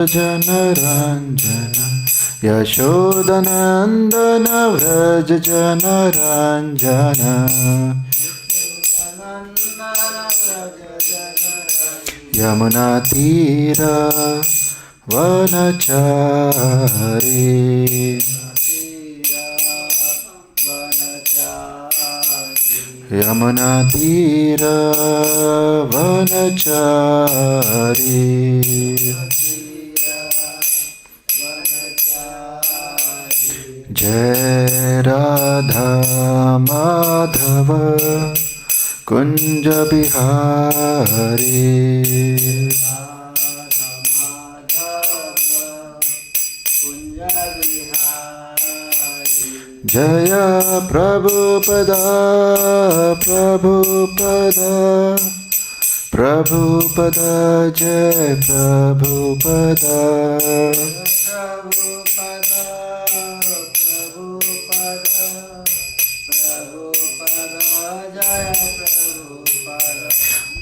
Janaranjana Yashodanandana Vraja Janaranjana Yamuna Tira Vanachari Yamuna Tira Vanachari Jai Radha Madhava Kunja Bihari Jaya Prabhupada Prabhupada Prabhupada Jai Prabhupada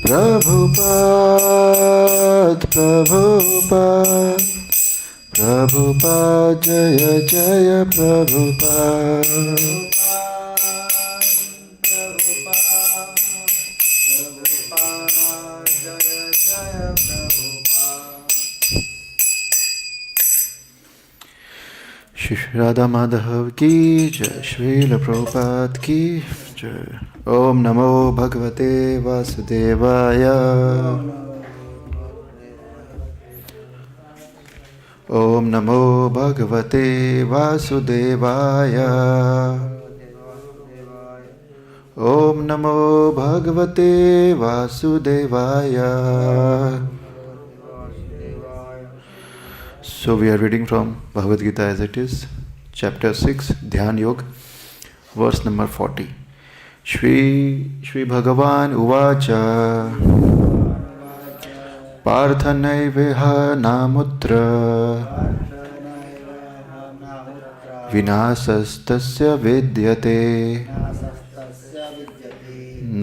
Prabhupada Prabhupada Prabhupada Jaya Jaya Prabhupada Shri Radha Madhav ki Jai, Srila Prabhupada ki Jai. Om Namo Bhagavate Vasudevaya. Om Namo Bhagavate Vasudevaya. Om Namo Bhagavate Vasudevaya. So we are reading from Bhagavad Gita as it is, chapter 6, Dhyan Yoga, verse number 40. śrī-bhagavān uvāca pārtha naiveha nāmutra vināśas tasya vidyate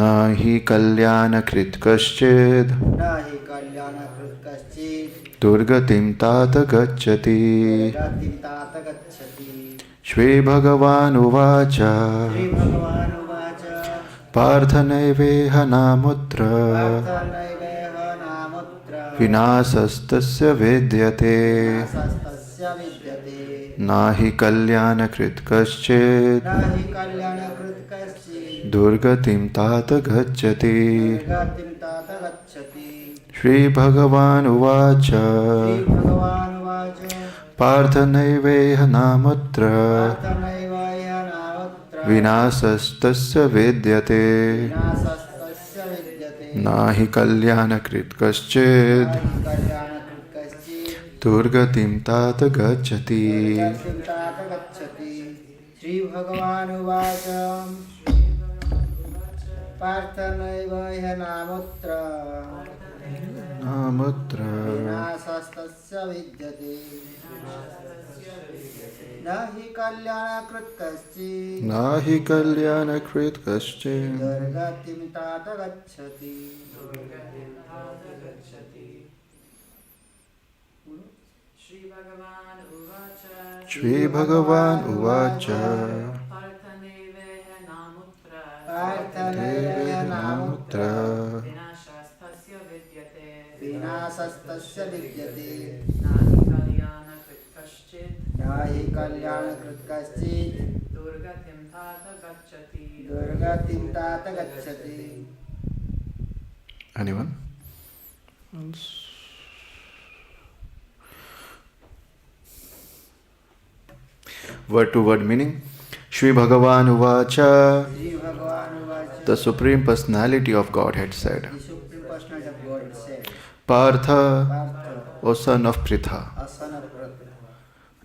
nahi kalyāṇa-kṛt kaścid durgatim tāta gacchati śrī-bhagavān uvāca pārtha naiveha nāmutra vināśas tasya vidyate nahi kalyāṇa-kṛt kaścid durgatim tāta gacchati śrī-bhagavān uvāca pārtha naiveha nāmutra vināśas tasya vidyate nahi kalyāṇa-kṛt kaścid durgatim tāta gacchati. Śrī-bhagavān uvāca pārtha naiveha nāmutra vināśas tasya vidyate nahi kalyāṇa-kṛt kaścit durgatim tāta gacchati. śrī-bhagavān uvāca pārtha naiveha nāmutra vināśas tasya vidyate nahi kalyāṇa-kṛt kaścit durgatim tāta gacchati. Anyone else? Word to word meaning. śrī-bhagavān uvāca, the Supreme Personality of Godhead said, The Supreme Personality of Godhead said, Pṛthā, Pṛthā, O son of Pṛthā, O son of Pṛthā,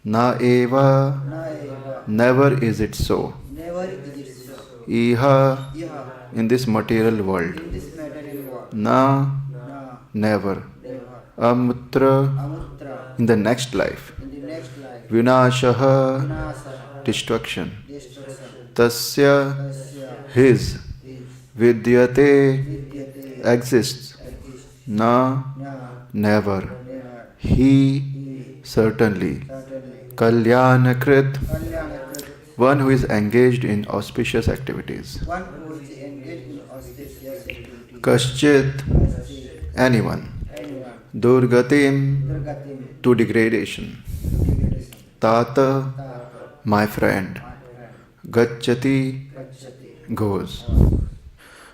naiveha, naiveha, never is it so, never is it so, iha, iha, in this material world, in this material world, na, na, never, never, amutra, amutra, in the next life, in the next life, vināśaḥ, vināśaḥ, destruction, destruction, tasya, tasya, his, his, vidyate, vidyate, exists, exists, na, na, never, never, he, he, certainly, certainly, kalyāṇa-kṛt, kalyāṇa-kṛt, one who is engaged in auspicious activities, one who is engaged in auspicious activities, kaścid, kaścit, anyone, anyone, durgatim, durgatim, to degradation, degradation, tāta, tāta, my friend, my friend, gacchati, gacchati, goes.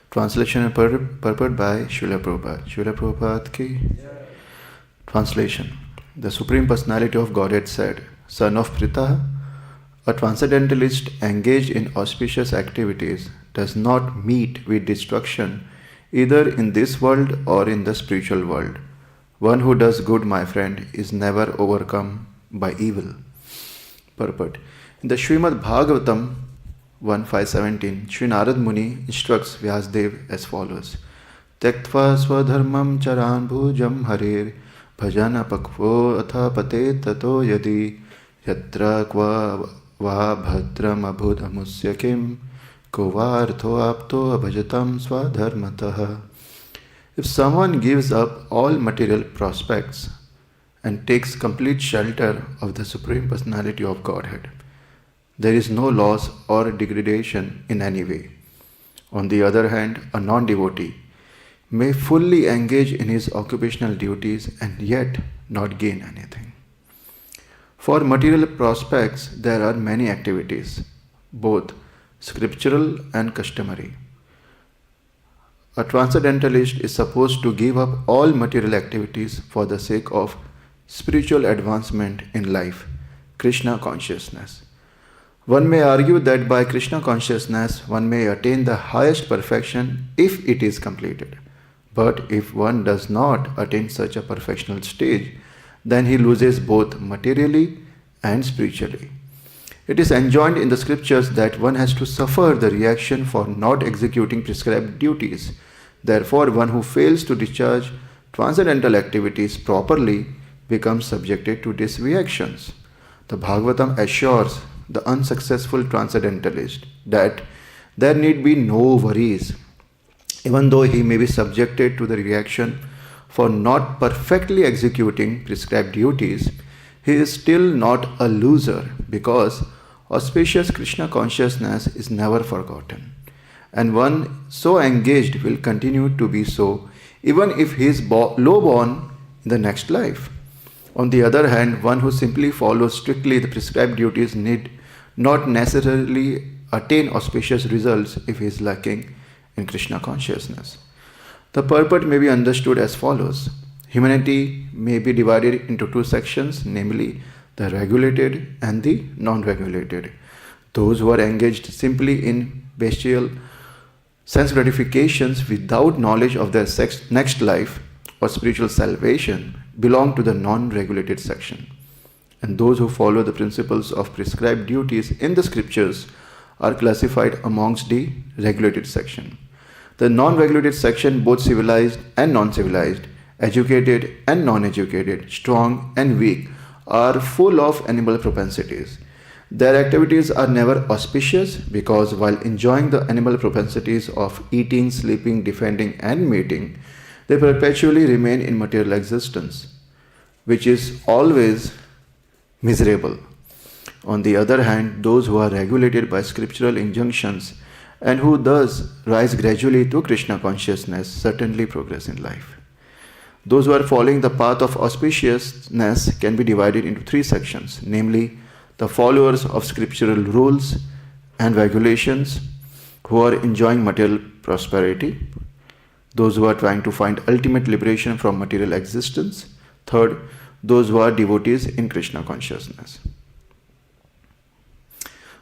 Translation and purport by Srila Prabhupada. Srila Prabhupada ki translation. The Supreme Personality of Godhead said, Son of Pṛthā, a transcendentalist engaged in auspicious activities does not meet with destruction either in this world or in the spiritual world. One who does good, my friend, is never overcome by evil. Purport. In the śrī-bhagavān 1.5.17, Sri Narad Muni instructs Vyasadeva as follows. Tyaktva swadharmam charan bhujam harir bhajana pakvo atha pate tato yadi yatra kva va bhadram abhud amusya kim kovartho apto abhajatam swadharmataha. If someone gives up all material prospects and takes complete shelter of the Supreme Personality of Godhead, there is no loss or degradation in any way. On the other hand, a non-devotee may fully engage in his occupational duties and yet not gain anything. For material prospects, there are many activities, both scriptural and customary. A transcendentalist is supposed to give up all material activities for the sake of spiritual advancement in life, Krishna consciousness. One may argue that by Krishna consciousness one may attain the highest perfection if it is completed. But if one does not attain such a perfectional stage, then he loses both materially and spiritually. It is enjoined in the scriptures that one has to suffer the reaction for not executing prescribed duties. Therefore, one who fails to discharge transcendental activities properly becomes subjected to these reactions. The Bhagavatam assures the unsuccessful transcendentalist that there need be no worries. Even though he may be subjected to the reaction for not perfectly executing prescribed duties, he is still not a loser because auspicious Krishna consciousness is never forgotten. And one so engaged will continue to be so even if he is low-born in the next life. On the other hand, one who simply follows strictly the prescribed duties need not necessarily attain auspicious results if he is lacking in Krishna consciousness. The purport may be understood as follows. Humanity may be divided into two sections, namely the regulated and the non-regulated. Those who are engaged simply in bestial sense gratifications without knowledge of their next life or spiritual salvation belong to the non-regulated section. And those who follow the principles of prescribed duties in the scriptures are classified amongst the regulated section. The non-regulated section, both civilized and non-civilized, educated and non-educated, strong and weak, are full of animal propensities. Their activities are never auspicious because while enjoying the animal propensities of eating, sleeping, defending and mating, they perpetually remain in material existence, which is always miserable. On the other hand, those who are regulated by scriptural injunctions and who thus rise gradually to Krishna consciousness certainly progress in life. Those who are following the path of auspiciousness can be divided into three sections, namely the followers of scriptural rules and regulations who are enjoying material prosperity, those who are trying to find ultimate liberation from material existence, third, those who are devotees in Krishna consciousness.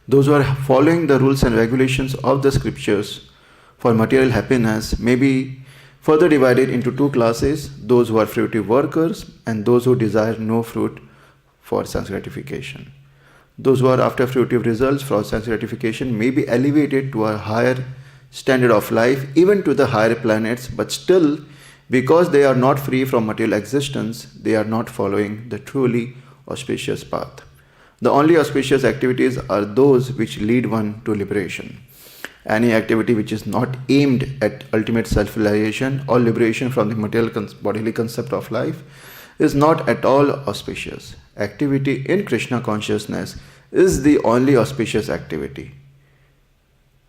Those who are following the rules and regulations of the scriptures for material happiness may be further divided into two classes, those who are fruitive workers and those who desire no fruit for sense gratification. Those who are after fruitive results for sense gratification may be elevated to a higher standard of life, even to the higher planets, but still, because they are not free from material existence, they are not following the truly auspicious path. The only auspicious activities are those which lead one to liberation. Any activity which is not aimed at ultimate self-realization or liberation from the material bodily concept of life is not at all auspicious. Activity in Krishna consciousness is the only auspicious activity.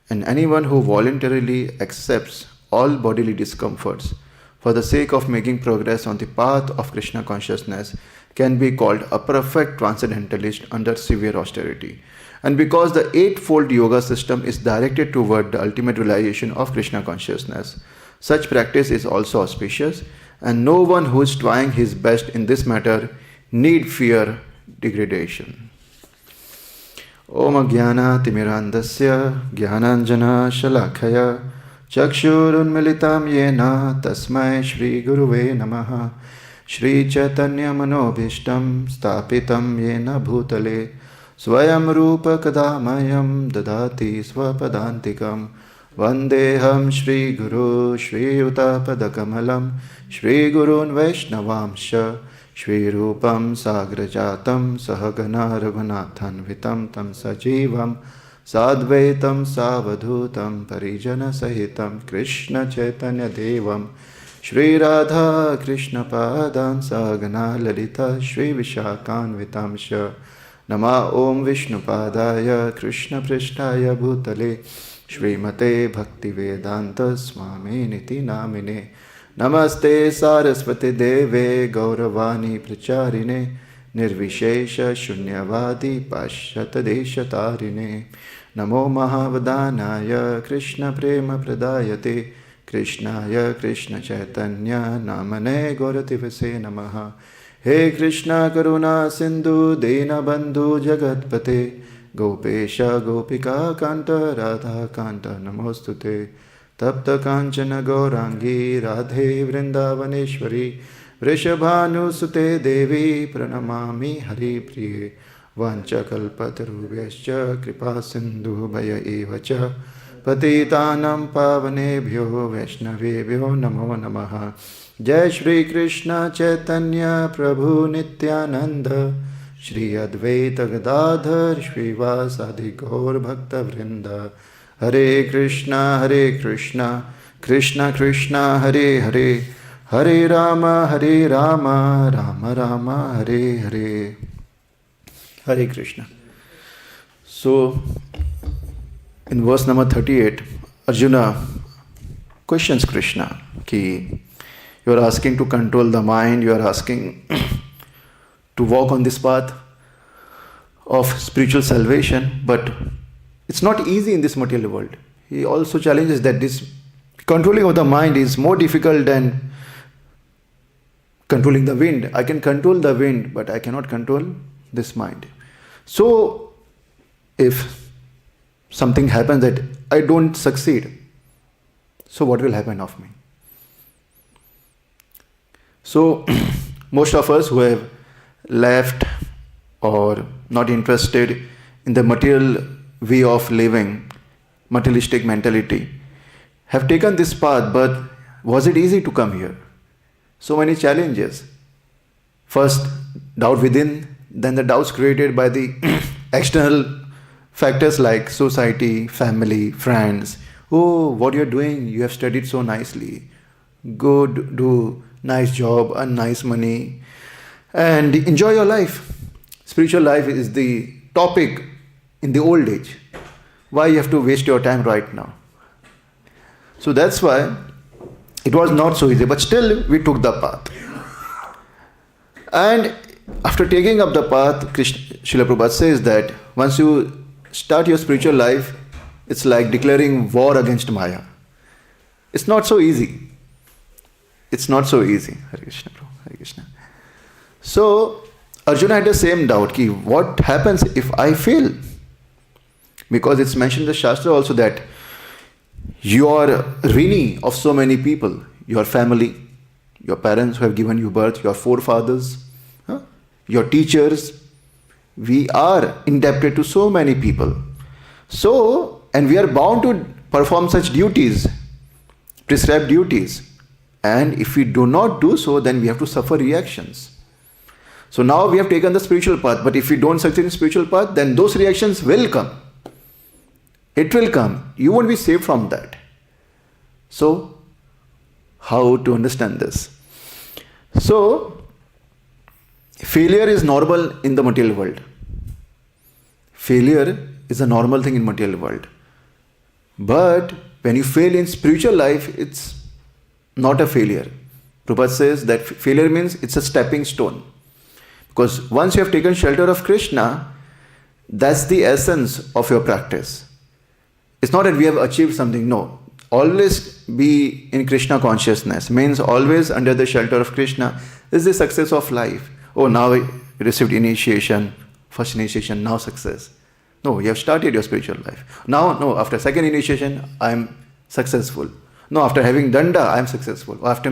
And anyone who voluntarily accepts all bodily discomforts for the sake of making progress on the path of Krishna consciousness can be called a perfect transcendentalist under severe austerity. And because the eightfold yoga system is directed toward the ultimate realization of Krishna consciousness, such practice is also auspicious, and no one who is trying his best in this matter need fear degradation. Om Jnana Timirandasya Jnananjana Shalakaya Chakshurunmilitam Yena Tasmai Shri Guruve Namaha Shri Chaitanya Manobhishtam Stapitam Yena Bhutale Swayam Rupa Kadamayam Dadati Swapadantikam Vandeham Shri Guru Shri Utapadakamalam Shri Gurun Vaishnavamsha Shri Rupam Sagrajatam Sahagana Raghunathan Vitam Tam Sajivam Sadvaitam Savadhutam Parijana Sahitam Krishna Chaitanya Devam Shri Radha Krishna Padan Sagana Lalita Shri Vishakan Vitamsha Nama Om Vishnu Padaya Krishna Prishtaya Bhutale Shri Mate Bhakti Vedanta Swami Niti Namine Namaste Saraswati Deve Gauravani Pracharine Nirvishesha Shunyavadi Pashyata Deshatarine Namo Mahavadhanaya Krishna Prema Pradayate Krishnaya Krishna Chaitanya Namane Gaurativase Namaha He Krishna Karuna Sindhu Dina Bandhu Jagatpate Gopesha Gopika Kanta Radha Kanta Namostute Tapta Kanchana Gaurangi Radhe Vrindavaneshwari Vrishabhanusute Devi Pranamami Hari Priye Vancha Kalpatarubhyascha Kripa Sindhu Bhaya Evacha Patitanam Pavanebhyo Vaishnavebhyo Namo Namaha Jai Shri Krishna Chaitanya Prabhu Nityananda Shri Advaita Gadadhar Shri Vasadi Gaur Bhakta Vrinda Hare Krishna Krishna Krishna Hare Hare Hare Rama Rama Rama Hare Hare Hare Krishna. So in verse number 38, Arjuna questions Krishna ki you are asking to control the mind, you are asking to walk on this path of spiritual salvation, but it's not easy in this material world. He also challenges that this controlling of the mind is more difficult than controlling the wind. I can control the wind, but I cannot control this mind. So, if something happens that I don't succeed, so what will happen of me? So, most of us who have left or not interested in the material way of living, materialistic mentality, have taken this path, but was it easy to come here? So many challenges. First, doubt within, then the doubts created by the external factors like society, family, friends. Oh, what you're doing, you have studied so nicely. Good, do nice job, earn nice money, and enjoy your life. Spiritual life is the topic in the old age. Why you have to waste your time right now? So that's why it was not so easy, but still we took the path. And after taking up the path, Srila Prabhupada says that once you start your spiritual life, it's like declaring war against Maya. It's not so easy. It's not so easy. Hare Krishna, Prabhu. Hare Krishna. So Arjuna had the same doubt, ki what happens if I fail? Because it's mentioned in the Shastra also that you are rini of so many people, your family, your parents who have given you birth, your forefathers, your teachers. We are indebted to so many people. So, and we are bound to perform such duties, prescribed duties. And if we do not do so, then we have to suffer reactions. So now we have taken the spiritual path, but if we don't succeed in spiritual path, then those reactions will come. It will come. You won't be saved from that. So, how to understand this? So, failure is normal in the material world. Failure is a normal thing in material world. But when you fail in spiritual life, it's not a failure. Prabhupada says that failure means it's a stepping stone. Because once you have taken shelter of Krishna, that's the essence of your practice. It's not that we have achieved something, no. Always be in Krishna consciousness, means always under the shelter of Krishna is the success of life. Oh, now I received initiation, first initiation, now success. No, you have started your spiritual life. Now, no, after second initiation, I am successful. No, after having danda, I am successful. After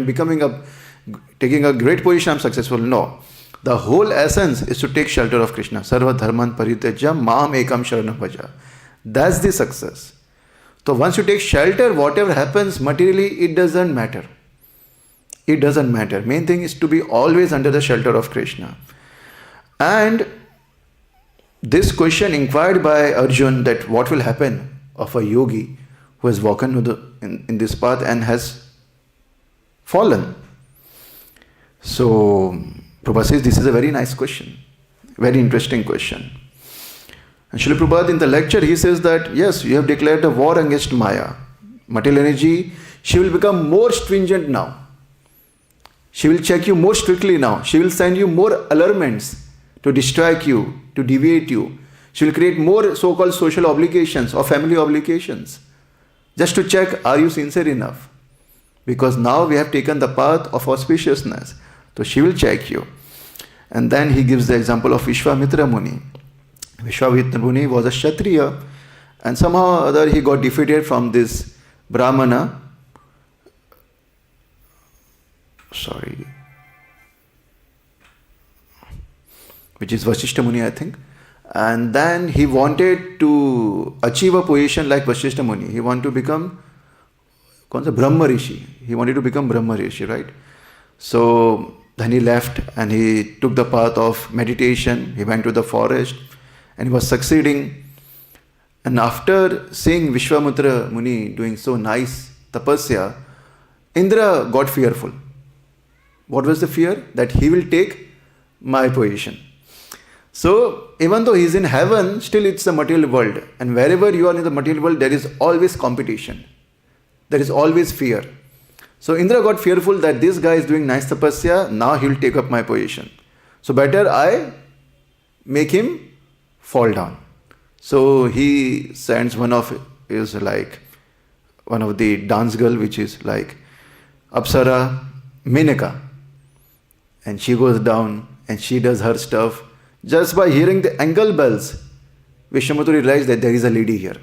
taking a great position, I am successful. No. The whole essence is to take shelter of Krishna. Sarva dharman parityajya mam ekam sharanam bhaja. That's the success. So once you take shelter, whatever happens materially, it doesn't matter. It doesn't matter. Main thing is to be always under the shelter of Krishna. And this question inquired by Arjun that what will happen of a yogi who has walked in this path and has fallen. So Prabhupada says this is a very nice question, very interesting question. And Srila Prabhupada in the lecture he says that yes, you have declared a war against Maya. Material energy, she will become more stringent now. She will check you more strictly now. She will send you more allurements to distract you, to deviate you. She will create more so-called social obligations or family obligations just to check, are you sincere enough? Because now we have taken the path of auspiciousness. So she will check you. And then he gives the example of Vishwamitra Muni. Vishwamitra Muni was a Kshatriya and somehow or other he got defeated from this Brahmana. Which is Vasishtha Muni, I think. And then he wanted to achieve a position like Vasishtha Muni. He wanted to become Brahma Rishi. He wanted to become Brahma Rishi, right? So then he left and he took the path of meditation. He went to the forest and he was succeeding. And after seeing Vishwamitra Muni doing so nice tapasya, Indra got fearful. What was the fear? That he will take my position. So even though he is in heaven, still it's the material world. And wherever you are in the material world, there is always competition. There is always fear. So Indra got fearful that this guy is doing nice tapasya, now he will take up my position. So better I make him fall down. So he sends one of the dance girl, which is like Apsara Menaka. And she goes down and she does her stuff. Just by hearing the angle bells, Vishwamitra realized that there is a lady here.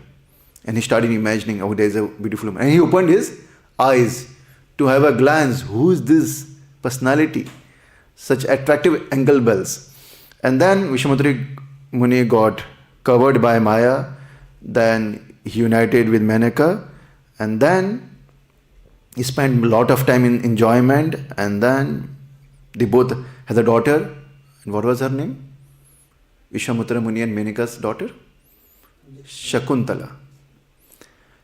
And he started imagining, oh, there is a beautiful woman. And he opened his eyes to have a glance. Who is this personality? Such attractive angle bells. And then Vishwamitra Muni got covered by Maya. Then he united with Menaka. And then he spent a lot of time in enjoyment. And then they both had a daughter. And what was her name? Vishwamitra Muni and Menaka's daughter? Shakuntala.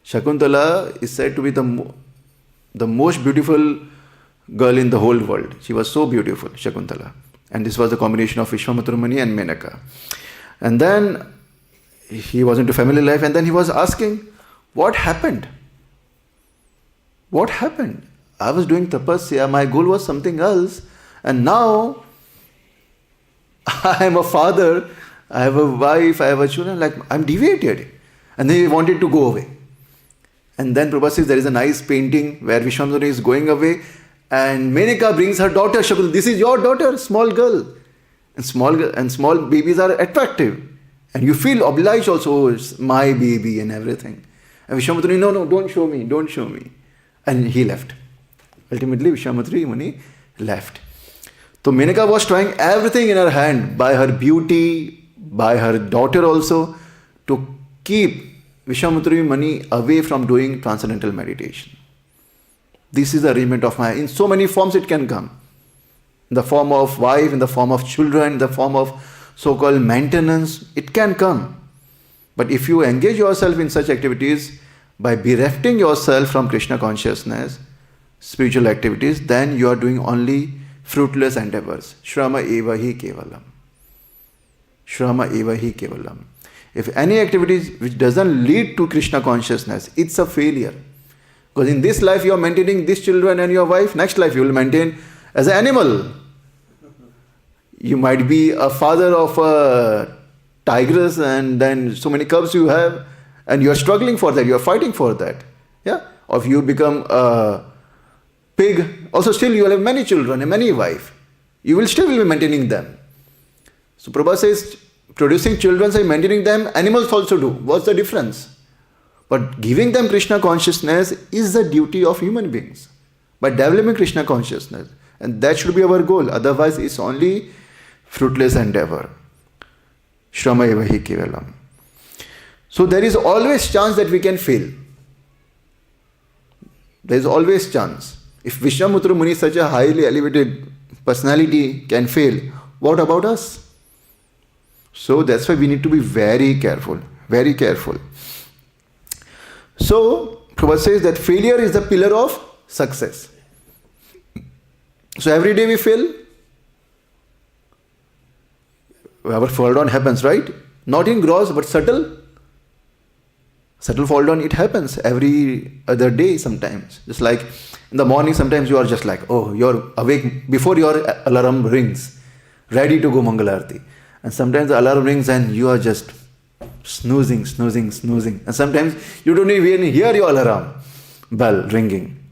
Shakuntala is said to be the most beautiful girl in the whole world. She was so beautiful, Shakuntala. And this was the combination of Vishwamitra Muni and Menaka. And then he was into family life and then he was asking, what happened? What happened? I was doing tapasya, my goal was something else, and now I am a father, I have a wife, I have a children, like I'm deviated. And then he wanted to go away. And then Prabhupada says there is a nice painting where Vishwamitra is going away and Menaka brings her daughter, Shakuntala. This is your daughter, small girl. And small babies are attractive. And you feel obliged also, oh, it's my baby and everything. And Vishwamitra, no, don't show me. And he left. Ultimately, Vishwamitra Muni left. So Menaka was trying everything in her hand, by her beauty, by her daughter also, to keep Vishwamitra Muni away from doing transcendental meditation. This is the arrangement of Maya. In so many forms it can come. In the form of wife, in the form of children, in the form of so-called maintenance, it can come. But if you engage yourself in such activities, by berefting yourself from Krishna consciousness, spiritual activities, then you are doing only fruitless endeavors. Shrama eva hi kevalam. Shrama eva hi kevalam. If any activity which doesn't lead to Krishna consciousness, it's a failure. Because in this life you are maintaining these children and your wife, next life you will maintain as an animal. You might be a father of a tigress and then so many cubs you have and you are struggling for that, you are fighting for that. Yeah? Or if you become a pig, also still you will have many children and many wives. You will still be maintaining them. So Prabhupada says, producing children and maintaining them, animals also do. What's the difference? But giving them Krishna consciousness is the duty of human beings. By developing Krishna consciousness. And that should be our goal. Otherwise it's only fruitless endeavor. Shrama eva hi kevalam. So there is always chance that we can fail. There is always chance. If Vishwamutra Muni, such a highly elevated personality, can fail, what about us? So that's why we need to be very careful. Very careful. So Prabhupada says that failure is the pillar of success. So every day we fail. Our fall down happens, right? Not in gross, but subtle. Subtle fall down, it happens every other day sometimes. Just like in the morning, sometimes you are just like, oh, you're awake before your alarm rings, ready to go Mangalarti. And sometimes the alarm rings and you are just snoozing. And sometimes you don't even hear your alarm bell ringing.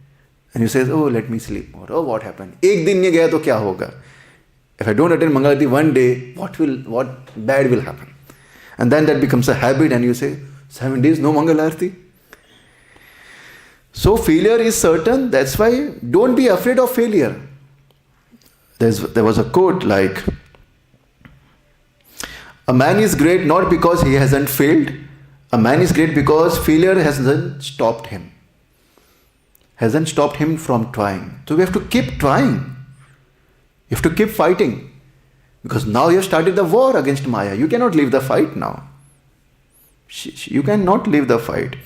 And you say, oh, let me sleep more. Oh, what happened? Ek din nahi gaya to kya hoga? If I don't attend Mangalarti one day, what bad will happen? And then that becomes a habit and you say, 7 days, no Mangalarti. So failure is certain. That's why don't be afraid of failure. There was a quote like, a man is great not because he hasn't failed. A man is great because failure hasn't stopped him. Hasn't stopped him from trying. So we have to keep trying. You have to keep fighting. Because now you have started the war against Maya. You cannot leave the fight now. You cannot leave the fight.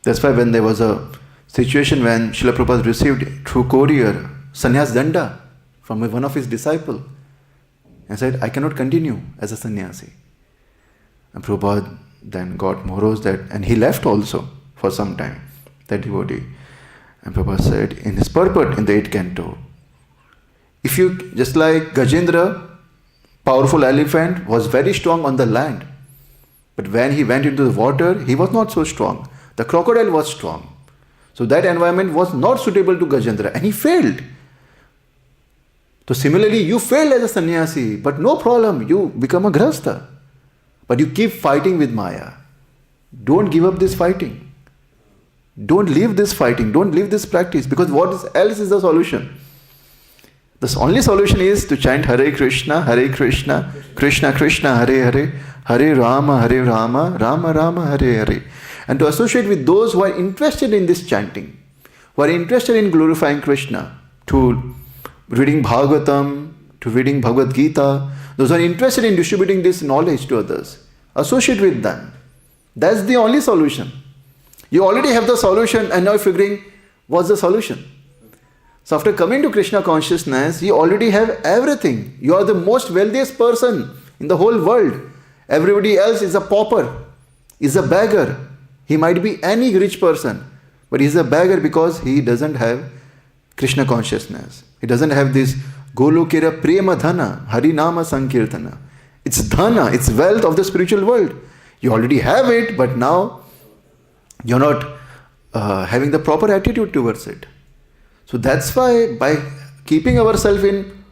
That's why when there was a situation when Srila Prabhupada received through courier sannyas danda from one of his disciples and said, I cannot continue as a sannyasi. And Prabhupada then got morose that, and he left also for some time, that devotee. And Prabhupada said in his purport in the 8th canto, if you, just like Gajendra, powerful elephant, was very strong on the land, but when he went into the water, he was not so strong. The crocodile was strong. So that environment was not suitable to Gajendra and he failed. So similarly, you failed as a sannyasi, but no problem, you become a grahastha. But you keep fighting with Maya. Don't give up this fighting. Don't leave this fighting. Don't leave this practice, because what else is the solution? The only solution is to chant Hare Krishna, Krishna Krishna, Hare Hare, Hare Rama, Rama Rama, Hare Hare. And to associate with those who are interested in this chanting, who are interested in glorifying Krishna, to reading Bhagavatam, to reading Bhagavad Gita, those who are interested in distributing this knowledge to others, associate with them. That's the only solution. You already have the solution and now you're figuring what's the solution. So after coming to Krishna consciousness, you already have everything. You are the most wealthiest person in the whole world. Everybody else is a pauper, is a beggar. He might be any rich person, but he's a beggar because he doesn't have Krishna consciousness. He doesn't have this Golokera Prema Dhana, Harinama Sankirtana. It's dhana, it's wealth of the spiritual world. You already have it, but now you're not having the proper attitude towards it. So that's why by keeping ourselves in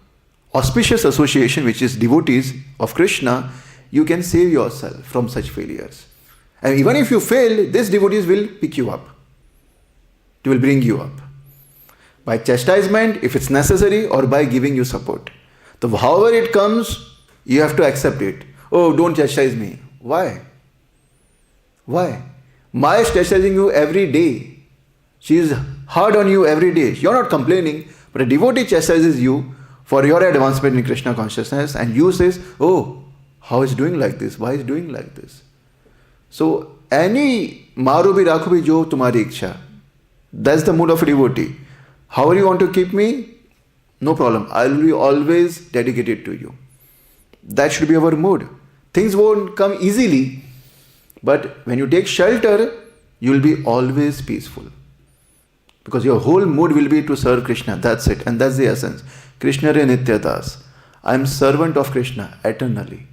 auspicious association, which is devotees of Krishna, you can save yourself from such failures. And even if you fail, these devotees will pick you up. They will bring you up. By chastisement, if it's necessary, or by giving you support. So however it comes, you have to accept it. Oh, don't chastise me. Why? Why? Maya is chastising you every day. She is hard on you every day. You're not complaining, but a devotee chastises you for your advancement in Krishna consciousness, and you says, oh, how is doing like this? Why is doing like this? So any maru bhi rakho bhi jo tumhari iksha. That's the mood of a devotee. However you want to keep me, no problem. I will be always dedicated to you. That should be our mood. Things won't come easily, but when you take shelter, you will be always peaceful. Because your whole mood will be to serve Krishna. That's it. And that's the essence. Krishna re nityadas. I am servant of Krishna eternally.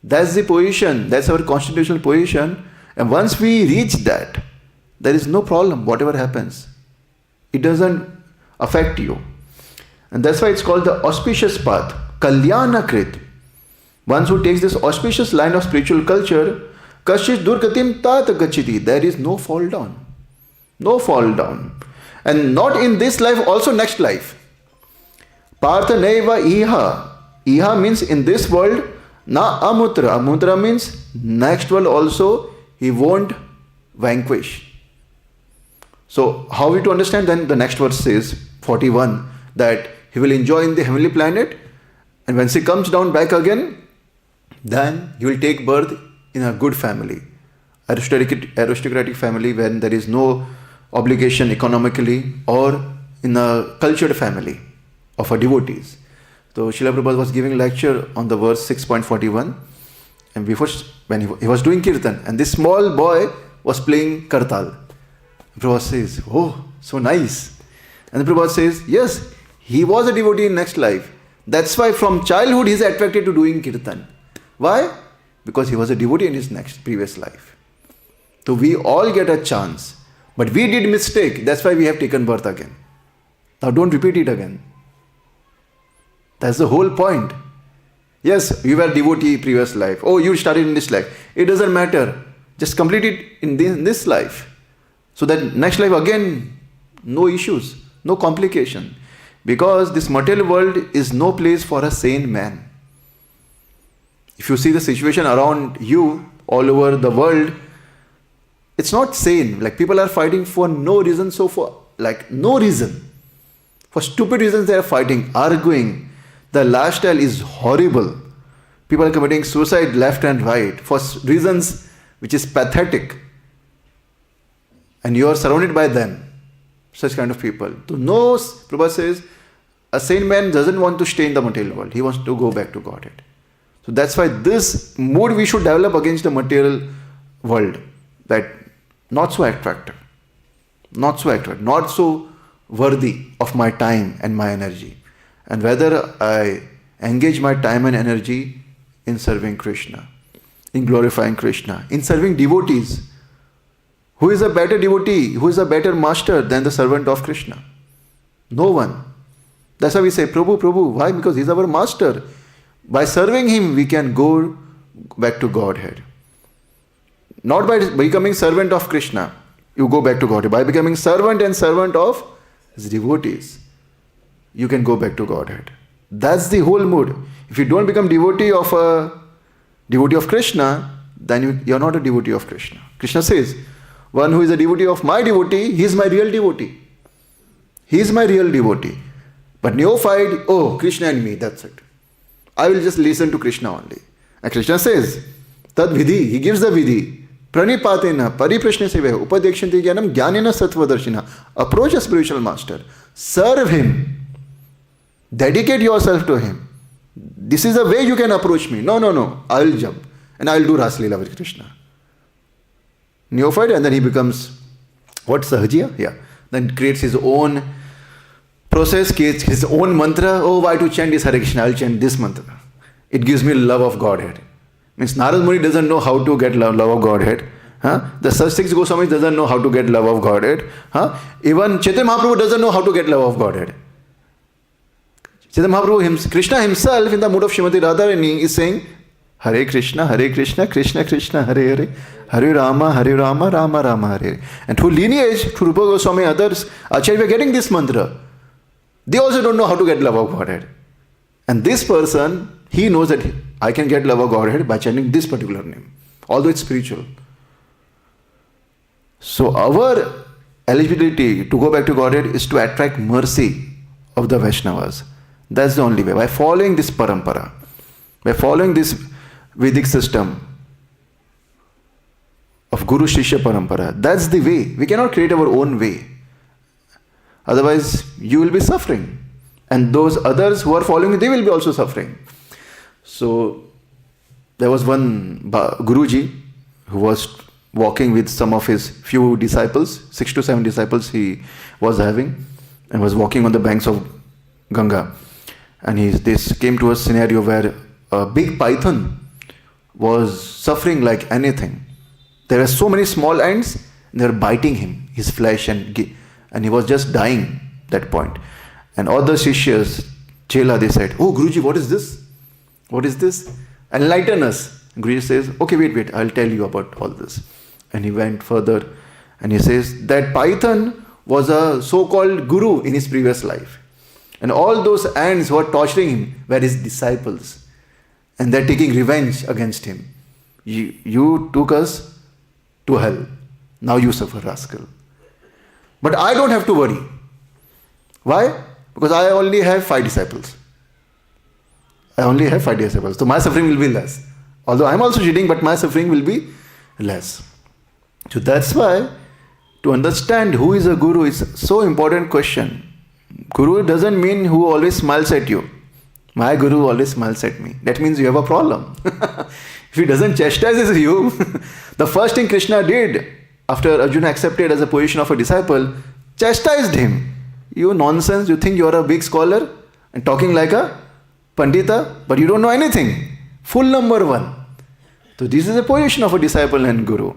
That's the position. That's our constitutional position. And once we reach that, there is no problem, whatever happens. It doesn't affect you. And that's why it's called the auspicious path. Kalyāṇa-kṛt. One who takes this auspicious line of spiritual culture, kaścid durgatim tāta gacchati. There is no fall down. No fall down. And not in this life, also next life. Pārtha naiveha. Iha means in this world, amutra. Amutra means next world also he won't vanquish. So how we to understand? Then the next verse says, 41, that he will enjoy in the heavenly planet, and when he comes down back again, then he will take birth in a good family, aristocratic family, when there is no obligation economically, or in a cultured family of a devotees. So Srila Prabhupada was giving lecture on the verse 6.41, and before, when he was doing kirtan, and this small boy was playing kartal. Prabhupada says, oh, so nice. And the Prabhupada says, yes, he was a devotee in next life. That's why from childhood he is attracted to doing kirtan. Why? Because he was a devotee in his previous life. So we all get a chance. But we did mistake. That's why we have taken birth again. Now don't repeat it again. That's the whole point. Yes, you were devotee previous life. Oh, you started in this life. It doesn't matter. Just complete it in this life. So that next life again, no issues, no complication. Because this material world is no place for a sane man. If you see the situation around you, all over the world, it's not sane. Like people are fighting for no reason, no reason. For stupid reasons they are fighting, arguing. The lifestyle is horrible. People are committing suicide left and right for reasons which is pathetic. And you are surrounded by them, such kind of people. So no, Prabhupada says, a sane man doesn't want to stay in the material world. He wants to go back to Godhead. So that's why this mood we should develop against the material world. That not so attractive, not so worthy of my time and my energy. And whether I engage my time and energy in serving Krishna, in glorifying Krishna, in serving devotees. Who is a better devotee? Who is a better master than the servant of Krishna? No one. That's why we say, Prabhu, Prabhu. Why? Because he is our master. By serving him, we can go back to Godhead. Not by becoming servant of Krishna, you go back to Godhead. By becoming servant and servant of his devotees, you can go back to Godhead. That's the whole mood. If you don't become devotee of Krishna, then you are not a devotee of Krishna. Krishna says, one who is a devotee of my devotee, he is my real devotee. He is my real devotee. But neophyte, oh, Krishna and me, that's it. I will just listen to Krishna only. And Krishna says, tad vidhi, he gives the vidhi. Pranipatena, pariprashna seveha, upadekshanti jnanam jnanena sattvadarshina. Approach a spiritual master. Serve him. Dedicate yourself to him. This is the way you can approach me. No. I will jump. And I will do Rasa Leela with Krishna. Neophyte, and then he becomes, what, Sahajiya? Yeah. Then creates his own process, creates his own mantra. Oh, why to chant this Hare Krishna? I'll chant this mantra. It gives me love of Godhead. Means Narad Muni doesn't know how to get love of Godhead. The Six Goswamis doesn't know how to get love of Godhead. Even Chaitanya Mahaprabhu doesn't know how to get love of Godhead. Chaitanya Mahaprabhu, Krishna himself in the mood of Srimati Radharani is saying, Hare Krishna, Krishna Krishna, Hare Hare, Hare Rama, Rama Rama, Hare. And through lineage, through Rupa Goswami and others, Acharya, we are getting this mantra. They also don't know how to get love of Godhead. And this person, he knows that I can get love of Godhead by chanting this particular name, although it's spiritual. So our eligibility to go back to Godhead is to attract mercy of the Vaishnavas. That's the only way. By following this parampara, by following this Vedic system of Guru Shishya parampara, that's the way. We cannot create our own way. Otherwise, you will be suffering. And those others who are following, they will be also suffering. So there was one Guruji who was walking with some of his few disciples, 6 to 7 disciples he was having, and was walking on the banks of Ganga. And this came to a scenario where a big python was suffering like anything. There were so many small ants, they were biting him, his flesh, and he was just dying that point. And all the Shishyas, Chela, they said, "Oh Guruji, what is this? What is this? Enlighten us." And Guruji says, "Okay, wait, I'll tell you about all this." And he went further and he says that python was a so-called guru in his previous life. And all those ants who were torturing him were his disciples. And they're taking revenge against him. You took us to hell. Now you suffer, rascal. But I don't have to worry. Why? Because I only have 5 disciples. So my suffering will be less. Although I'm also cheating, but my suffering will be less. So that's why to understand who is a guru is so important question. Guru doesn't mean who always smiles at you. My guru always smiles at me. That means you have a problem. If he doesn't chastise you, the first thing Krishna did after Arjuna accepted as a position of a disciple, chastised him. You nonsense, you think you are a big scholar and talking like a pandita, but you don't know anything. Full number 1. So this is a position of a disciple and guru.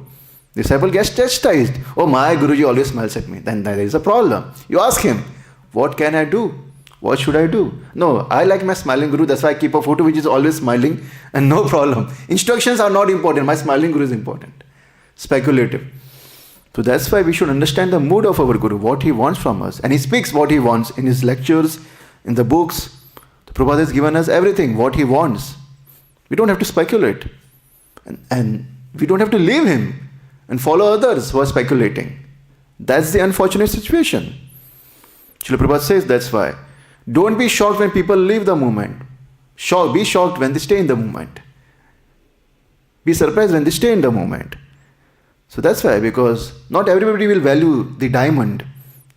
Disciple gets chastised. Oh, my Guruji always smiles at me. Then there is a problem. You ask him, what can I do? What should I do? No, I like my smiling guru. That's why I keep a photo which is always smiling and no problem. Instructions are not important. My smiling guru is important. Speculative. So that's why we should understand the mood of our guru, what he wants from us. And he speaks what he wants in his lectures, in the books. The Prabhupada has given us everything, what he wants. We don't have to speculate. And we don't have to leave him and follow others who are speculating. That's the unfortunate situation. Srila Prabhupada says that's why. Don't be shocked when people leave the movement. Be shocked when they stay in the movement. Be surprised when they stay in the movement. So that's why, because not everybody will value the diamond.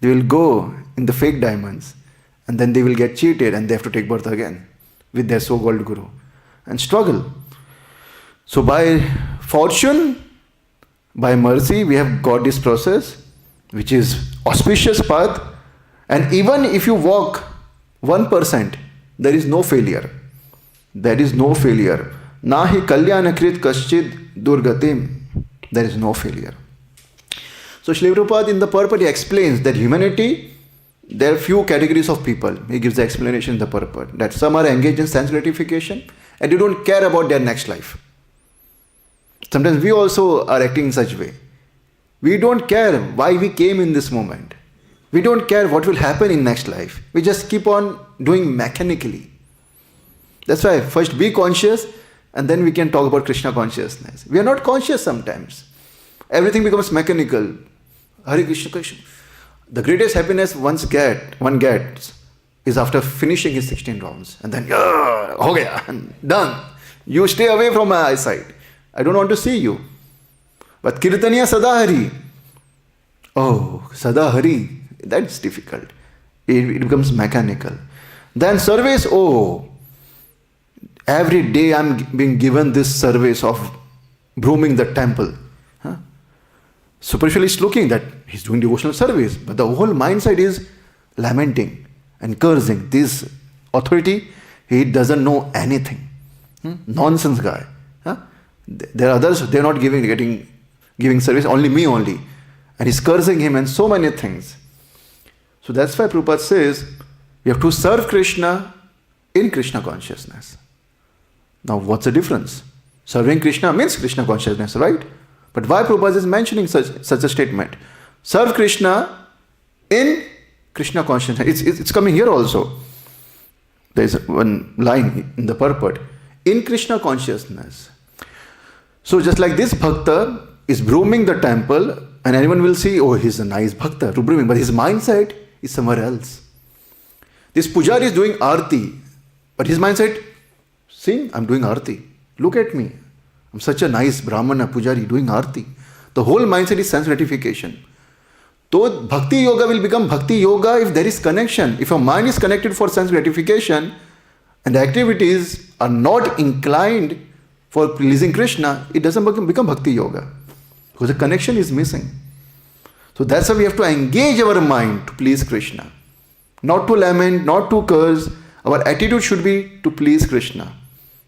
They will go in the fake diamonds and then they will get cheated and they have to take birth again with their so-called guru and struggle. So by fortune, by mercy, we have got this process which is auspicious path, and even if you walk 1%, there is no failure. There is no failure. Nahi kalyāṇa-kṛt kaścid durgatim. There is no failure. So Śrīla Prabhupada in the purport he explains that humanity, there are few categories of people. He gives the explanation in the purport that some are engaged in sense gratification and they don't care about their next life. Sometimes we also are acting in such way. We don't care why we came in this moment. We don't care what will happen in next life. We just keep on doing mechanically. That's why first be conscious and then we can talk about Krishna consciousness. We are not conscious sometimes. Everything becomes mechanical. Hare Krishna, Krishna. The greatest happiness one gets is after finishing his 16 rounds. And then, ho gaya, done. You stay away from my eyesight. I don't want to see you. But Kirtaniya Sadahari. Oh, Sadahari. That's difficult. It becomes mechanical. Then service, every day I'm being given this service of brooming the temple. Superficially it's looking that he's doing devotional service, but the whole mindset is lamenting and cursing. This authority, he doesn't know anything. Nonsense guy. There are others, they're not giving service, only me only. And he's cursing him and so many things. So that's why Prabhupada says, we have to serve Krishna in Krishna consciousness. Now what's the difference? Serving Krishna means Krishna consciousness, right? But why Prabhupada is mentioning such a statement? Serve Krishna in Krishna consciousness. It's coming here also. There is one line in the purport. In Krishna consciousness. So just like this bhakta is brooming the temple and anyone will see, he's a nice bhakta, brooming, but his mindset is somewhere else. This pujari is doing arti, but his mindset, see, I'm doing arti. Look at me. I'm such a nice brahmana, pujari, doing arti. The whole mindset is sense gratification. So bhakti yoga will become bhakti yoga if there is connection. If your mind is connected for sense gratification and the activities are not inclined for pleasing Krishna, it doesn't become bhakti yoga. Because the connection is missing. So that's why we have to engage our mind to please Krishna. Not to lament, not to curse. Our attitude should be to please Krishna.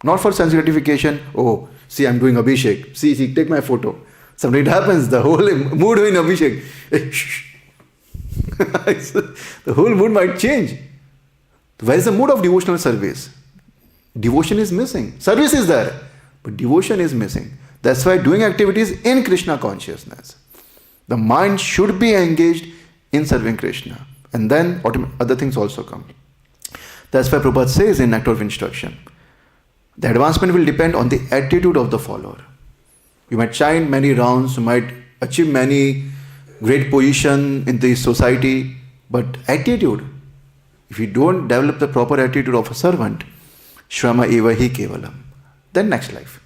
Not for sense gratification. Oh, see, I'm doing Abhishek. See, take my photo. Sometimes it happens, the whole mood in Abhishek. The whole mood might change. Where is the mood of devotional service? Devotion is missing. Service is there, but devotion is missing. That's why doing activities in Krishna consciousness. The mind should be engaged in serving Krishna. And then other things also come. That's why Prabhupada says in Nectar of Instruction, the advancement will depend on the attitude of the follower. You might chant many rounds, you might achieve many great position in the society, but attitude, if you don't develop the proper attitude of a servant, Shrama eva hi kevalam, then next life.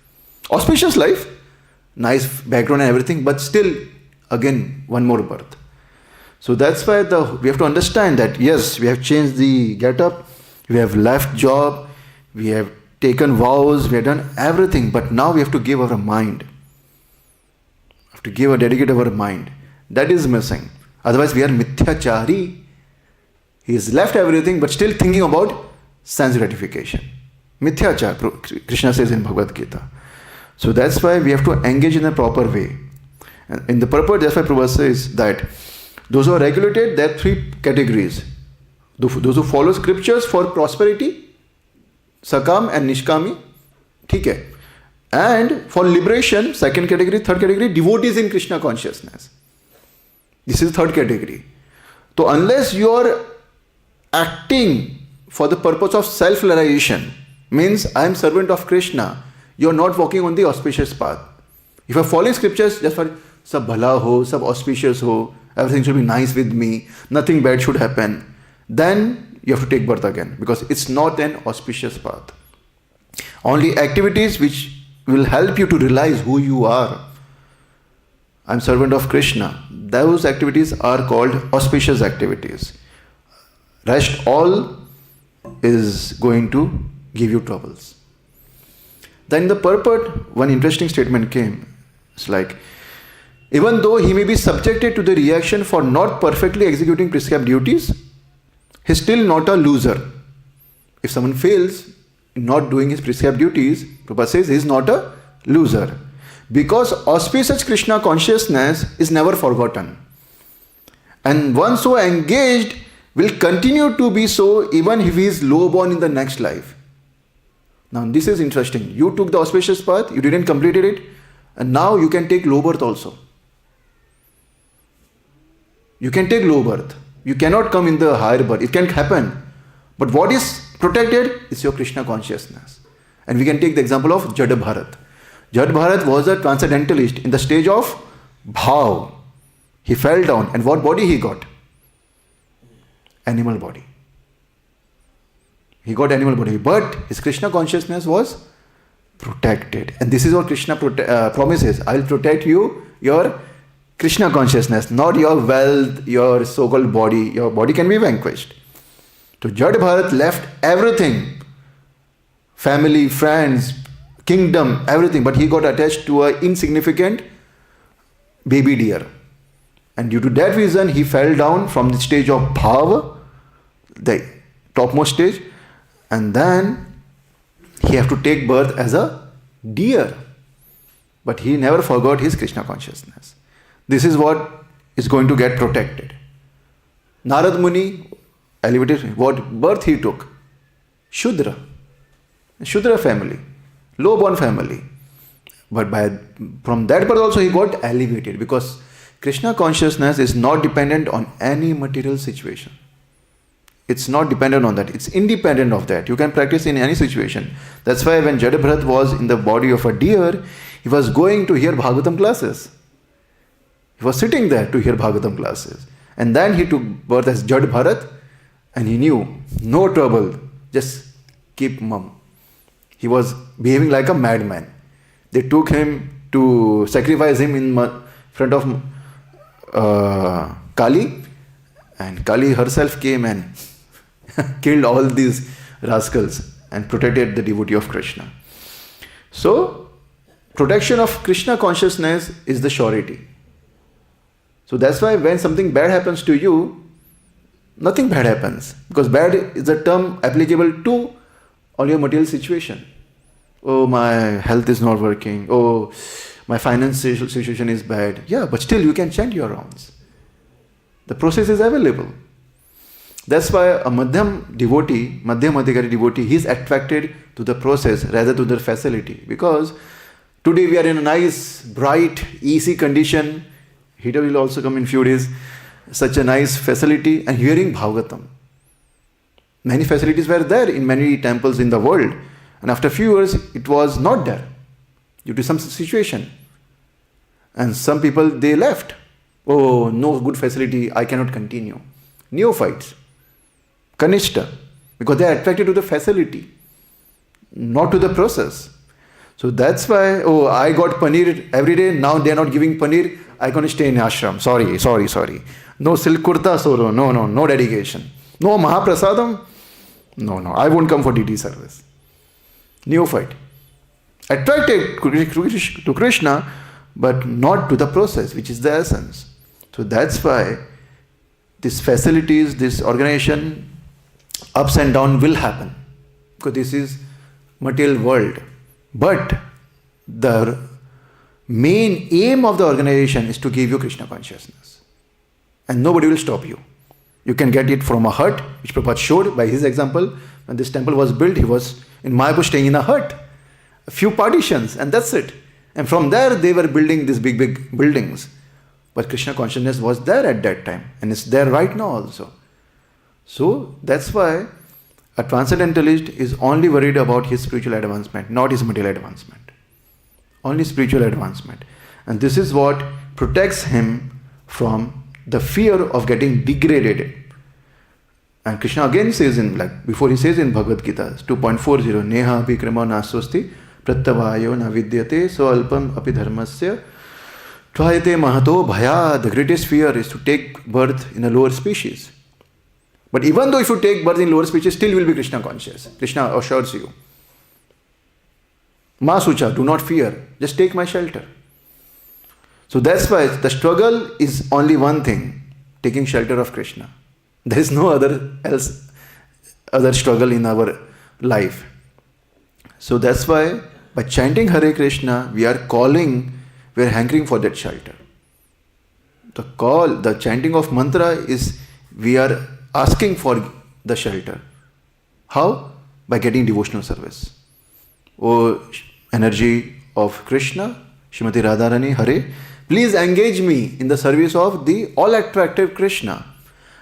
Auspicious life, nice background and everything, but still, again, one more birth. So that's why we have to understand that, yes, we have changed the get-up, we have left job, we have taken vows, we have done everything, but now we have to give our mind. Dedicate our mind. That is missing. Otherwise we are mithyachari. He has left everything but still thinking about sense gratification. Mithyachar, Krishna says in Bhagavad Gita. So that's why we have to engage in a proper way. And in the purport, that's why Prabhu says that those who are regulated, there are three categories. Those who follow scriptures for prosperity, sakam and nishkami, ठीक है. And for liberation, second category, third category, devotees in Krishna consciousness. This is third category. So unless you are acting for the purpose of self-realization, means I am servant of Krishna, you are not walking on the auspicious path. If you are following scriptures, just for sab bhala ho, sab auspicious ho, everything should be nice with me, nothing bad should happen, then you have to take birth again, because it's not an auspicious path. Only activities which will help you to realize who you are. I'm servant of Krishna. Those activities are called auspicious activities. Rest all is going to give you troubles. Then in the purport, one interesting statement came. It's like, even though he may be subjected to the reaction for not perfectly executing prescribed duties, he's still not a loser. If someone fails in not doing his prescribed duties, Prabhupada says he is not a loser. Because auspicious Krishna consciousness is never forgotten. And one so engaged will continue to be so even if he is low-born in the next life. Now this is interesting. You took the auspicious path, you didn't complete it, and now you can take low birth also. You can take low birth. You cannot come in the higher birth. It can happen. But what is protected is your Krishna consciousness. And we can take the example of Jada Bharat. Jada Bharat was a transcendentalist in the stage of bhav. He fell down, and what body he got? Animal body. He got animal body, but his Krishna consciousness was protected. And this is what Krishna promises. I will protect you, your Krishna consciousness, not your wealth, your so-called body. Your body can be vanquished. So Jada Bharat left everything. Family, friends, kingdom, everything. But he got attached to an insignificant baby deer. And due to that reason, he fell down from the stage of bhava, the topmost stage. And then he have to take birth as a deer. But he never forgot his Krishna consciousness. This is what is going to get protected. Narad Muni elevated, what birth he took? Shudra. Shudra family. Low-born family. But from that birth also he got elevated, because Krishna consciousness is not dependent on any material situation. It's not dependent on that. It's independent of that. You can practice in any situation. That's why when Jada Bharat was in the body of a deer, he was going to hear Bhagavatam classes. He was sitting there to hear Bhagavatam classes. And then he took birth as Jada Bharat, and he knew, no trouble, just keep mum. He was behaving like a madman. They took him to sacrifice him in front of Kali, and Kali herself came and killed all these rascals and protected the devotee of Krishna. So, protection of Krishna consciousness is the surety. So that's why when something bad happens to you, nothing bad happens. Because bad is a term applicable to all your material situation. Oh, my health is not working. Oh, my financial situation is bad. Yeah, but still you can chant your rounds. The process is available. That's why a Madhyam devotee, Madhyam Adhikari devotee, he is attracted to the process rather to the facility. Because today we are in a nice, bright, easy condition. Heater will also come in few days. Such a nice facility and hearing Bhagavatam. Many facilities were there in many temples in the world. And after a few years, it was not there due to some situation. And some people, they left. Oh, no good facility, I cannot continue. Neophytes, Kanishta, because they are attracted to the facility, not to the process. So that's why, oh, I got paneer every day, now they are not giving paneer, I can stay in ashram. Sorry. No silk kurta, soro, no dedication. No Mahaprasadam, no, I won't come for DD service. Neophyte. Attracted to Krishna, but not to the process, which is the essence. So that's why these facilities, this organization, ups and downs will happen. Because this is material world. But the main aim of the organization is to give you Krishna consciousness. And nobody will stop you. You can get it from a hut, which Prabhupada showed by his example. When this temple was built, he was in Mayapur staying in a hut. A few partitions, and that's it. And from there, they were building these big buildings. But Krishna consciousness was there at that time. And it's there right now also. So, that's why a transcendentalist is only worried about his spiritual advancement, not his material advancement. Only spiritual advancement. And this is what protects him from the fear of getting degraded. And Krishna again says before he says in Bhagavad Gita 2.40, Neha vikrama nasosti prattavayo na vidyate so alpam api dharmasya tvayate mahato bhaya. The greatest fear is to take birth in a lower species. But even though if you take birth in lower species, still you will be Krishna conscious. Krishna assures you. Ma sucha, do not fear. Just take my shelter. So that's why the struggle is only one thing, taking shelter of Krishna. There is no other struggle in our life. So that's why by chanting Hare Krishna, we are hankering for that shelter. The chanting of mantra is, we are asking for the shelter. How? By getting devotional service. O energy of Krishna, Srimati Radharani Hare, please engage me in the service of the all-attractive Krishna.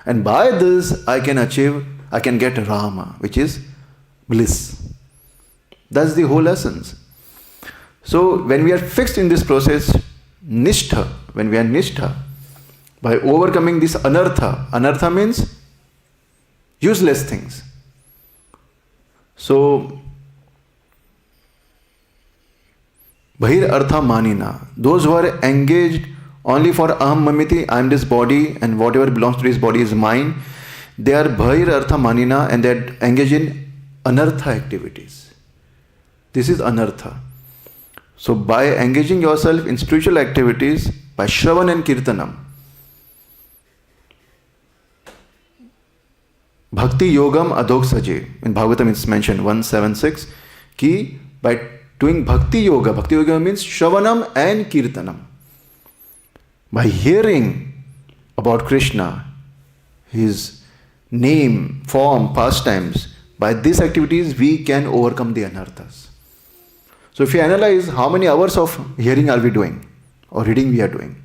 And by this, I can get Rama, which is bliss. That's the whole essence. So, when we are fixed in this process, when we are nishtha, by overcoming this anartha means useless things. So, Bhir Artha Manina, those who are engaged only for Aham Mamiti, I am this body and whatever belongs to this body is mine, they are Bhir Artha Manina and they are engaged in anartha activities. This is anartha. So by engaging yourself in spiritual activities, by Shravan and Kirtanam, Bhakti Yogam Adhok Saje, in Bhagavatam it's mentioned 176, ki by doing Bhakti Yoga means Shravanam and Kirtanam. By hearing about Krishna, his name, form, pastimes, by these activities we can overcome the anarthas. So if you analyze how many hours of hearing are we doing or reading we are doing.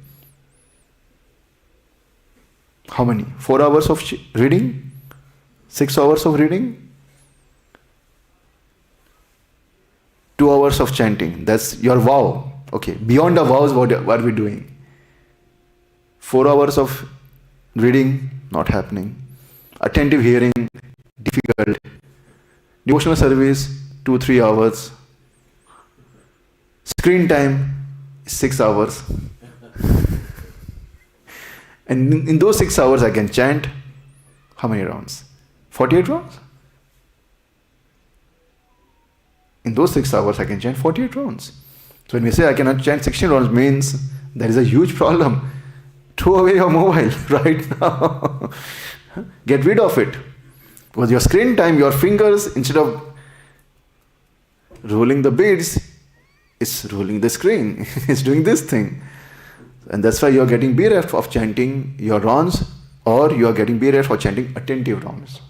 How many? 4 hours of reading? 6 hours of reading? 2 hours of chanting. That's your vow. Okay, beyond the vows, what are we doing? 4 hours of reading, not happening. Attentive hearing, difficult. Devotional service, 2-3 hours. Screen time, 6 hours. And in those 6 hours I can chant how many rounds? 48 rounds? In those 6 hours I can chant 48 rounds. So when we say I cannot chant 16 rounds, means there is a huge problem. Throw away your mobile right now. Get rid of it. Because your screen time, your fingers, instead of rolling the beads, is rolling the screen. It's doing this thing. And that's why you are getting bereft of chanting your rounds, or you are getting bereft for chanting attentive rounds.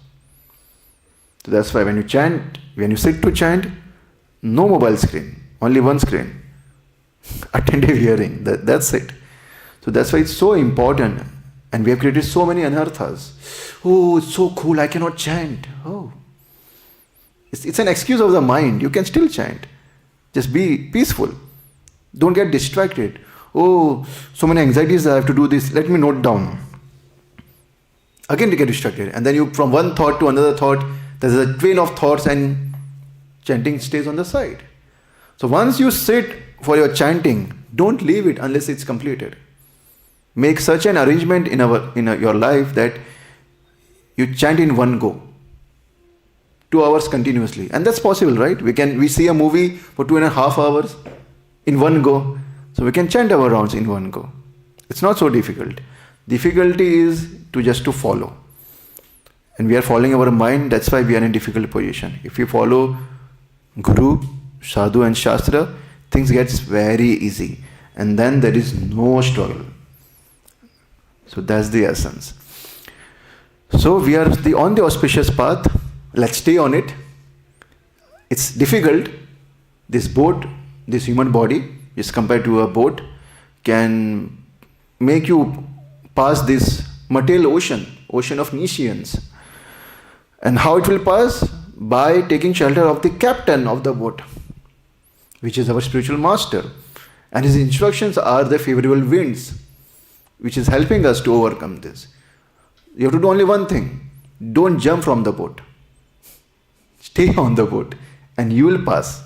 So that's why when you chant, when you sit to chant, no mobile screen, only one screen. Attentive hearing, that's it. So that's why it's so important. And we have created so many anarthas. Oh, it's so cool, I cannot chant. Oh. It's an excuse of the mind. You can still chant. Just be peaceful. Don't get distracted. Oh, so many anxieties, I have to do this. Let me note down. Again you get distracted. And then you, from one thought to another thought, there's a train of thoughts and chanting stays on the side. So once you sit for your chanting, don't leave it unless it's completed. Make such an arrangement in your life that you chant in one go. 2 hours continuously. And that's possible, right? We see a movie for 2.5 hours in one go. So we can chant our rounds in one go. It's not so difficult. Difficulty is to follow. And we are following our mind, that's why we are in a difficult position. If you follow Guru, Sadhu and Shastra, things gets very easy. And then there is no struggle. So that's the essence. So we are on the auspicious path. Let's stay on it. It's difficult. This boat, this human body, is compared to a boat, can make you pass this material ocean of Nishians. And how it will pass? By taking shelter of the captain of the boat, which is our spiritual master. And his instructions are the favorable winds, which is helping us to overcome this. You have to do only one thing. Don't jump from the boat. Stay on the boat and you will pass.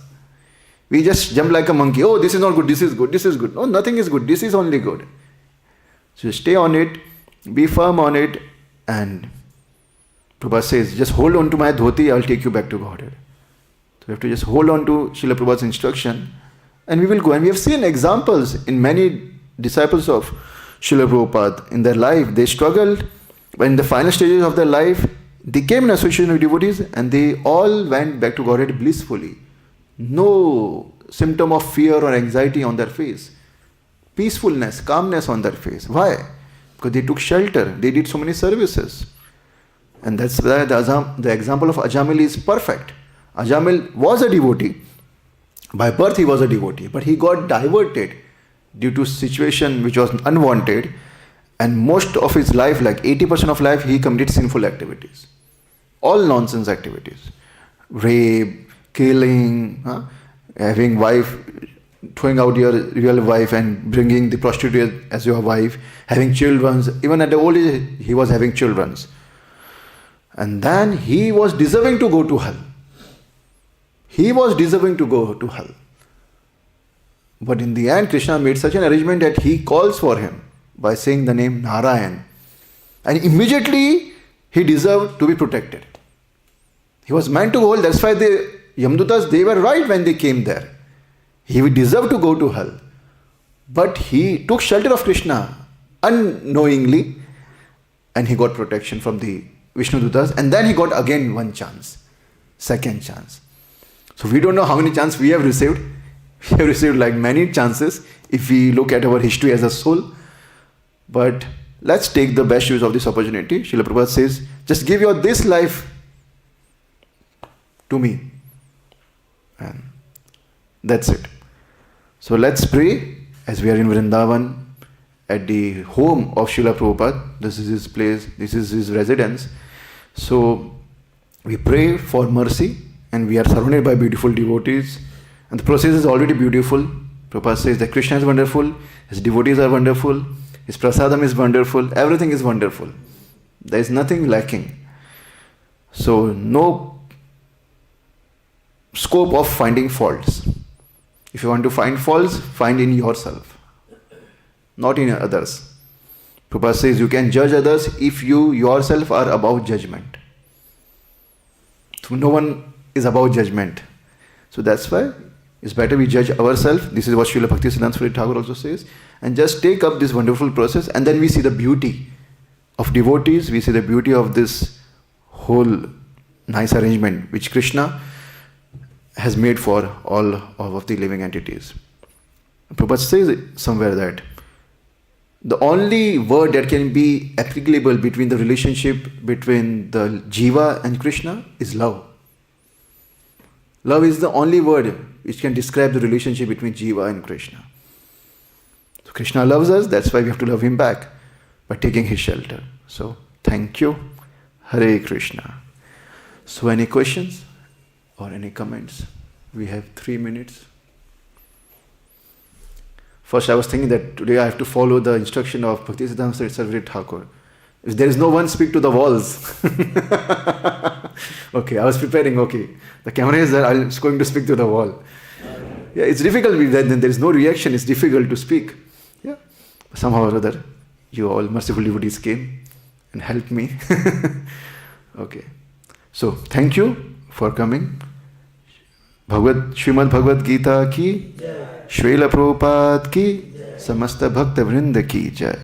We just jump like a monkey. Oh, this is not good, this is good, this is good. No, nothing is good, this is only good. So stay on it, be firm on it, and Prabhupada says, just hold on to my dhoti, I will take you back to Godhead. So we have to just hold on to Srila Prabhupada's instruction and we will go. And we have seen examples in many disciples of Srila Prabhupada in their life. They struggled, but in the final stages of their life, they came in association with devotees and they all went back to Godhead blissfully. No symptom of fear or anxiety on their face. Peacefulness, calmness on their face. Why? Because they took shelter. They did so many services. And that's why the example of Ajamil is perfect. Ajamil was a devotee. By birth he was a devotee. But he got diverted due to situation which was unwanted. And most of his life, like 80% of life, he committed sinful activities. All nonsense activities. Rape, killing, having wife, throwing out your real wife and bringing the prostitute as your wife, having children. Even at the old age, he was having children. And then he was deserving to go to hell. He was deserving to go to hell. But in the end, Krishna made such an arrangement that he calls for him by saying the name Narayan. And immediately he deserved to be protected. He was meant to go, that's why the Yamdutas, they were right when they came there. He deserved to go to hell. But he took shelter of Krishna unknowingly and he got protection from the Vishnudutas, and then he got again one chance, second chance. So we don't know how many chances we have received. We have received like many chances if we look at our history as a soul. But let's take the best use of this opportunity. Srila Prabhupada says, just give your this life to me. And that's it. So let's pray as we are in Vrindavan at the home of Srila Prabhupada. This is his place, this is his residence. So we pray for mercy and we are surrounded by beautiful devotees. And the process is already beautiful. Prabhupada says that Krishna is wonderful, his devotees are wonderful, his prasadam is wonderful, everything is wonderful. There is nothing lacking. So no scope of finding faults. If you want to find faults, find in yourself, not in others. Prabhupada says you can judge others if you yourself are above judgment. So no one is above judgment. So that's why it's better we judge ourselves. This is what Srila Bhakti-siddhanta Saraswati Thakur also says. And just take up this wonderful process, and then we see the beauty of devotees, we see the beauty of this whole nice arrangement which Krishna has made for all of the living entities. Prabhupada says somewhere that the only word that can be applicable between the relationship between the Jiva and Krishna is love. Love is the only word which can describe the relationship between Jiva and Krishna. So Krishna loves us, that's why we have to love him back by taking his shelter. So thank you. Hare Krishna. So any questions or any comments? We have 3 minutes. First I was thinking that today I have to follow the instruction of Bhakti-siddhanta Saraswati Thakur. If there is no one, speak to the walls. Okay, I was preparing, okay. The camera is there, I'm going to speak to the wall. Yeah, it's difficult when there is no reaction, it's difficult to speak. Yeah, somehow or other, you all merciful devotees came and helped me. Okay, so thank you for coming. Śrīmad Bhagavad Gita ki, Srila Prabhupada ki, Samasta Bhakta Vrinda ki jai.